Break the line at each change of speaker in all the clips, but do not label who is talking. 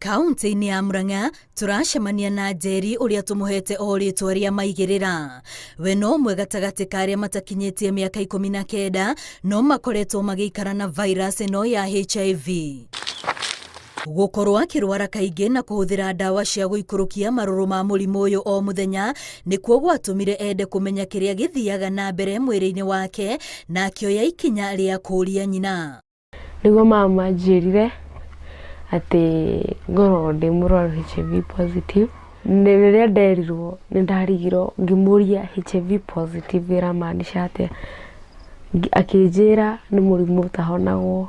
Kaunti-inĩ ya Murang'a turacemania na Njeri uria tumuhete o ritwa ria maigirira. We no mwe gatagati ka aria matakinyitie miaka 19 no makoretwo magiikara na virus ino ya HIV. Gukorwo akirwara kaingi na kuhuthira ndawa cia guikurukia maruru ma murimu uyu o muthenya nikuo gwatumire ende kumenya kiria githiaga na mbere mwiri-ini wake na akioya ikinya ria kuria nyina.
Niguo mama njirire ati ngoro ndi murwaru HIV positive. Riria nderirwo nindarigirwo ngimuria HIV positive iramaanisha atia, akinjira ni murimu utahonagwo.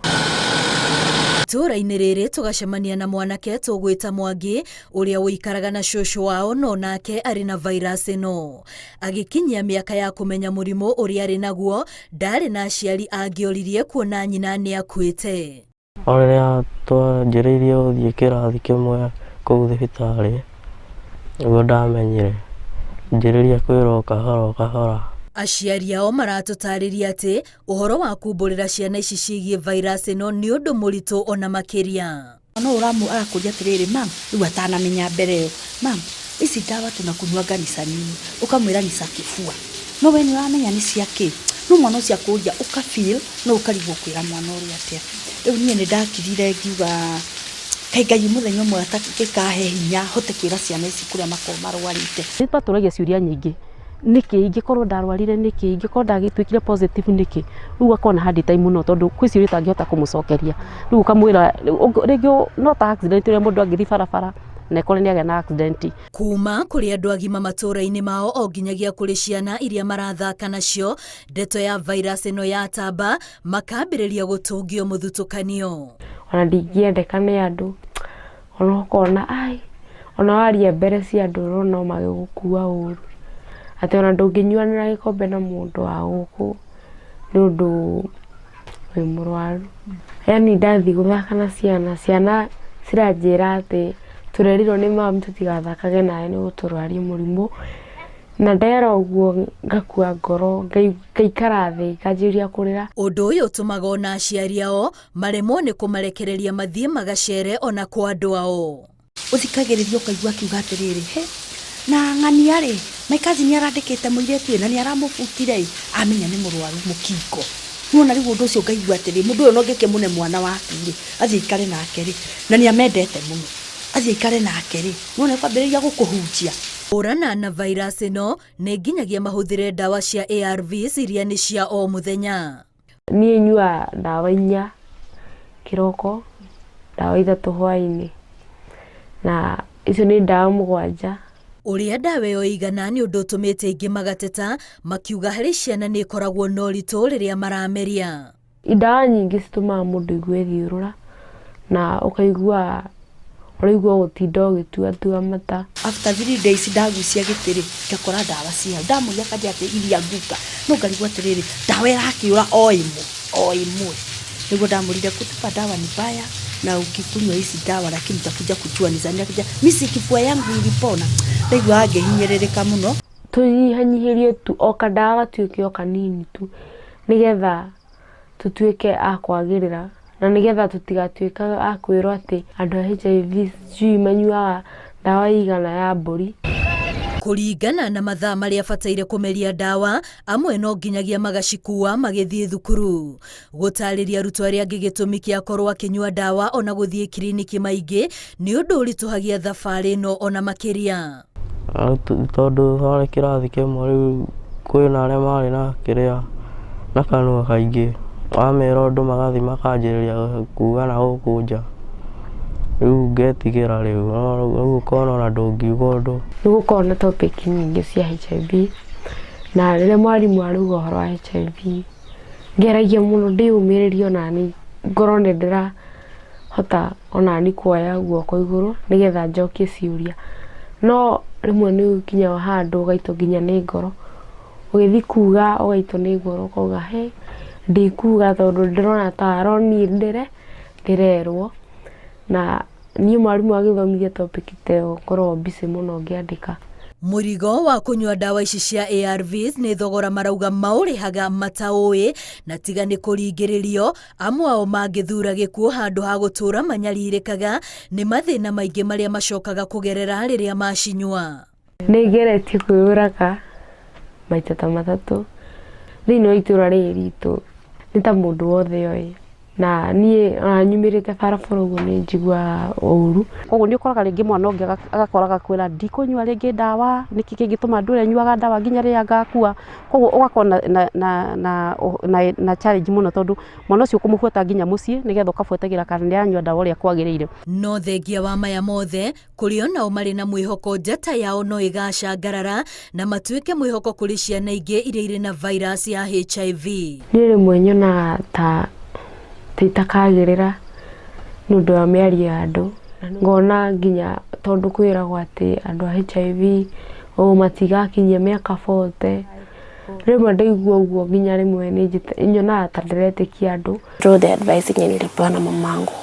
Itũra-inĩ rĩrĩ tugacemania na mwanake tũgwĩta Mwangi uria wĩikaraga na cũcũ wao no nake arĩ na virus ĩno. Agĩkinyia mĩaka ya kũmenya mũrimũ ũrĩa arĩ naguo, ndarĩ na aciari angĩoririe kuona nyina nĩ akuĩte.
Rĩrĩa twanjĩrĩirie gũthiĩ kĩrathi kĩmwe kũu thibitarĩ nĩguo ndamenyire, njĩrĩria kwĩrwo kahora kahora.
Aciari ao maratũtarĩria atĩ ũhoro wa kumbũrĩra ciana ici ciĩgiĩ virus ĩno nĩ ũndũ mũritũ ona makĩria.
No arakũria atĩrĩrĩ, mam, rĩu atanamenya mbere ĩyo, mam, ici ndawa tunakunyuanga ni sanini, ukamwĩra ni za kĩbua, no we nĩ ũramenya nĩ cia kĩ, no mwana ũcio akũria ũkafeel no ũkarigwo kwĩra mwana ũrĩa atĩa. Rĩu niĩ nĩ ndakirire ngiuga Ngai mũthenya ũmwe atakĩkahe hinya hote kwĩra ciana ici kũrĩa makorwo marwarĩte.
Nĩ twatũragia ciũria nyingĩ, niki ingĩkorwo ndarwarire, niki ingĩkorwo ndagĩtuĩkire positive, niki rĩu akona hard time mũno tondũ kwĩ ciũria ũtangĩhota kũmũcokeria. Rĩu ukamwĩra rĩngĩ no ta accident ũrĩa mũndũ angĩthiĩ barabara na ekore nĩ agĩa na accident.
Kuma kũrĩ andũ agima matũra-inĩ mao o nginyagia kũrĩ ciana iria marathaka nacio, ndeto ya virus ĩno ya tamba makambĩrĩria gũtũngio mũthutũkanio. Ona
ndingĩendeka nĩ andũ, ona ũkona ai ona waria mbere cia andũ no magĩgũkua ũru, ati ona ndũngĩnyuanĩra gĩkombe na mũndũ wa gũkũ nĩ ũndũ wĩ mũrwaru. Yani ndathi gũthaka na ciana ciranjĩra atĩ turerirwo nĩ mami tutigathakage nawe nĩ gũtũrwaria mũrimũ, na ndera ũguo ngakua ngoro, ngaikara thĩ nganjĩrĩria kũrĩra.
Ũndũ ũyũ ũtũmaga ona aciari ao maremwo nĩ kũmarekereria mathiĩ magacere ona kwa andũ ao.
Ũthikagĩrĩria ũkaigua akiuga atĩrĩrĩ, he na ng'ania rĩ, my cousin arandĩkĩte mũirĩtu na nĩ aramũbutire, amenya nĩ mũrwaru mũkingo. Nona rĩu ũndũ ũcio ngaigua atĩrĩ, mũndũ ũyũ no ngĩkĩmũne mwana waku rĩ, athiĩ aikare nake rĩ, na nĩ amendete mũno, athiĩ aikare nake rĩ, nona kwambĩrĩria gũkũhunjia.
Kũrana na virus ĩno nĩ nginyagia mahũthĩre ndawa cia ARVs iria nĩ cia o mũthenya.
Niĩ nyua ndawa 4 kĩroko, ndawa 3 hwaĩ-inĩ, na icio nĩ ndawa 7.
Ũrĩa ndawa ĩyo igana nĩ ũndũ ũtũmĩte ingĩ magateta, makiuga harĩ ciana nĩ ĩkoragwo na ũritũ rĩrĩa marameria.
Ndawa nyingĩ citũmaga mũndũ aigue thiũrũra na ũkaigua gũtinda ũgĩtua mata.
After 3 days ndagucia gĩtĩrĩ ngakora ndawa cia ndamuria kaja atĩ iria nguka, no ngarigwo atĩrĩrĩ ndawa ĩrakiũra o imwe. Nĩguo ndamũrire kutupa dawa ni baya na ukikunywa hizi dawa lakini utakuja kujua ni zania kuja misi kifua yangu ilipona. Ndaigua angehinyĩrĩrĩka mũno.
Tũnyihanyihirie tu o kandawa gatuĩke o kanini tu nĩgetha tũtuĩke a kwagĩrĩra na nĩgetha tũtigatuĩkaga a kwĩrwo atĩ andũ a HIV cui manyuaga ndawa igana ya mbũri.
Kũringana na mathaa marĩa bataire kũmeria ndawa, amwe no nginyagia magacikua magĩthiĩ thukuru. Gũtarĩria arutwo arĩa angĩ gĩtũmi kĩa korwo akĩnyua ndawa ona gũthiĩ kiriniki maingĩ nĩ ũndũ ũritũhagia thabarĩ ĩno ona makĩria.
Tondũ twarĩ kĩrathi kĩmwe rĩu kwĩna arĩa marĩ na kĩrĩa na kanua kaingĩ, wamera ũndũ magathiĩ makanjĩrĩria kuga na gũkũ nja, rĩu ngetigĩra rĩu ũkona ona ndũngiuga ũndũ.
Nĩ gũkorwo na topic nyingĩ cia HIV na rĩrĩa mwarimũ arauga ũhoro wa HIV ngeragia mũno ndĩyũmĩrĩrie onani ngorwo nĩ ndĩrahota onani kuoya guoko igũrũ nĩgetha njokie ciũria, no rĩmwe nĩ ũkinyaga handũ ũgaitwo nginya nĩ ngoro, ũgĩthiĩ kuga ũgaitwo nĩ ngoro ũkauga he ndikuga tondũ ndĩrona ta aroni ndĩrerwo. Na niĩ mwarimũ agĩthomithia topic ta ĩyo ngoragwo busy mũno ngĩandĩka.
Mũrigo wa kunyua ndawa ici cia ARVs nĩ thogora marauga maũrĩhaga mataũĩ na tiga nĩ kũringĩrĩrio, amwe ao mangĩthura gĩkuũ handũ ha gũtũra manyarirĩkaga nĩ mathĩna maingĩ marĩa macokaga kũgerera rĩrĩa macinyua.
Nĩ ngeretie kwĩyũraga maita ta matatũ thĩinĩ wa itũra rĩrĩ ritũ, nĩ ta mũndũ wothe oĩ, na niĩ nyumĩrĩte barabara ũguo nĩ njiguaga ũru.
Koguo nĩ ũkoraga rĩngĩ mwana ũngĩ agakoraga kwĩra ndikũnyua rĩngĩ ndawa, nĩkĩ kĩngĩtũma ndũre nyuaga ndawa nginya rĩrĩa ngakua. Koguo ũgakorwo na challenge mũno, tondũ mwana ũcio ũkũmũbuata nginya mũciĩ nĩgetha ũkabuatagĩra kana nĩ aranyua ndawa ũrĩa kwagĩrĩire.
No thengia wa maya mothe, kũrĩ onao marĩ na mwĩhoko njata yao no ĩgacangarara na matuĩke mwĩhoko kũrĩ ciana ingĩ iria irĩ na virus ya HIV.
Niĩ rĩmwe nyonaga ta itakagĩrĩra nĩ ũndũ wa mĩario ya andũ, ngona nginya tondũ kwĩragwo atĩ andũ a HIV matigakinyia mĩaka 40. Rĩmwe ndaigua ũguo nginya rĩmwe nyonaga ta ndĩretĩkia andũ.
Through the advice yenye nilipewa na mamangu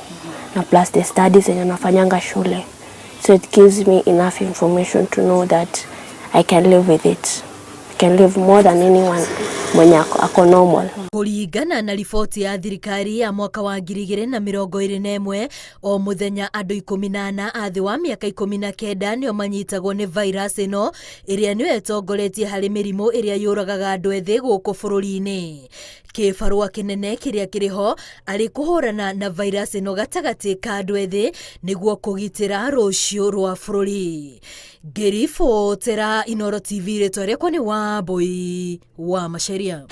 na plus the studies yenye nafanyanga shule, so it gives me enough information to know that I can live with it. I can live more than anyone mwenye ako normal.
Kũringana na riboti ya thirikari ya mwaka wa 2021, o mũthenya andũ 14 a thĩ wa mĩaka 19 nĩo manyitagwo nĩ virus ĩno ĩrĩa nĩyo ĩtongoretie harĩ mĩrimũ ĩrĩa yũragaga andũ ethĩ gũkũ bũrũri-inĩ. Kĩbarũa kĩnene kĩrĩa kĩrĩho arĩ kũhũrana na virus ĩno gatagatĩ ka andũ ethĩ nĩguo kũgitĩra rũciũ rwa bũrũri. Ngĩribotera Inooro TV, rĩtwa rĩakwa nĩ Wambui wa Macharia.